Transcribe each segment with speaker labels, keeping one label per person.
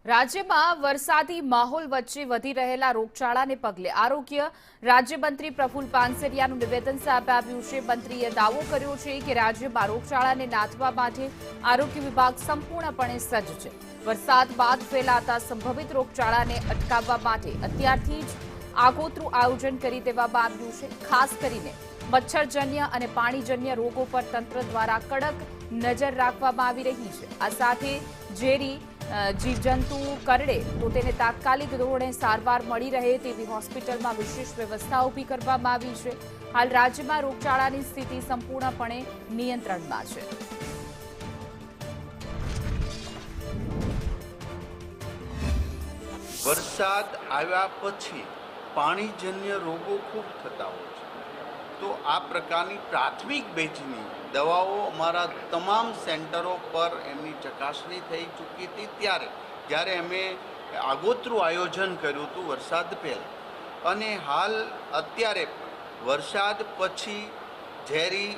Speaker 1: રાજ્યમાં વરસાદી માહોલ વચ્ચે વધી રહેલા રોગચાળાને પગલે આરોગ્ય રાજ્યમંત્રી પ્રફુલ પાનસરિયાનું નિવેદન સામે આવ્યું છે। મંત્રીએ દાવો કર્યો છે કે રાજ્યમાં રોગચાળાને નાથવા માટે આરોગ્ય વિભાગ સંપૂર્ણપણે સજ્જ છે। વરસાદ બાદ ફેલાતા સંભવિત રોગચાળાને અટકાવવા માટે અત્યારથી જ આગોતરું આયોજન કરી દેવામાં આવ્યું છે। ખાસ કરીને મચ્છરજન્ય અને પાણીજન્ય રોગો પર તંત્ર દ્વારા કડક નજર રાખવામાં આવી રહી છે। આ સાથે ઝેરી જીવજંતુ કરડે તો તેને તાત્કાલિક ધોરણે સારવાર મળી રહે તેવી હોસ્પિટલમાં વિશેષ વ્યવસ્થા ઊભી કરવામાં આવી છે। હાલ રાજ્યમાં રોગચાળાની સ્થિતિ સંપૂર્ણપણે નિયંત્રણમાં છે।
Speaker 2: વરસાદ આવ્યા પછી પાણીજન્ય રોગો ખૂબ થતા હોય છે, તો આ પ્રકારની પ્રાથમિક બેચની દવાઓ અમારા તમામ સેન્ટરો પર એમની ચકાસણી થઈ ચૂકી હતી। જ્યારે અમે આગોતરું આયોજન કર્યું હતું વરસાદ પહેલાં, અને હાલ અત્યારે વરસાદ પછી ઝેરી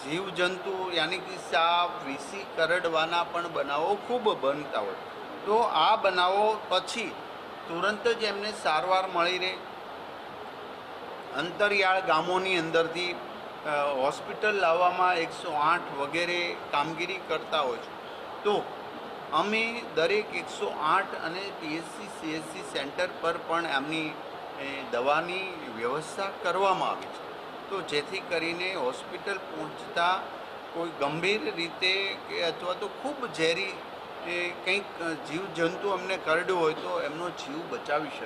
Speaker 2: જીવજંતુ યાની કે સાપ વીસી કરડવાના પણ બનાવો ખૂબ બનતા હોય, તો આ બનાવો પછી તુરંત જ એમને સારવાર મળી રહે। અંતરિયાળ ગામોની અંદરથી હોસ્પિટલ લાવવામાં 108 વગેરે કામગીરી કરતા હોય છે, તો અમે દરેક 108 અને પીએચસી સીએચસી સેન્ટર પર પણ એમની દવાની વ્યવસ્થા કરવામાં આવી છે, તો જેથી કરીને હોસ્પિટલ પહોંચતા કોઈ ગંભીર રીતે કે અથવા તો ખૂબ ઝેરી કંઈક જીવજંતુ અમને કરડ્યું હોય તો એમનો જીવ બચાવી શકે।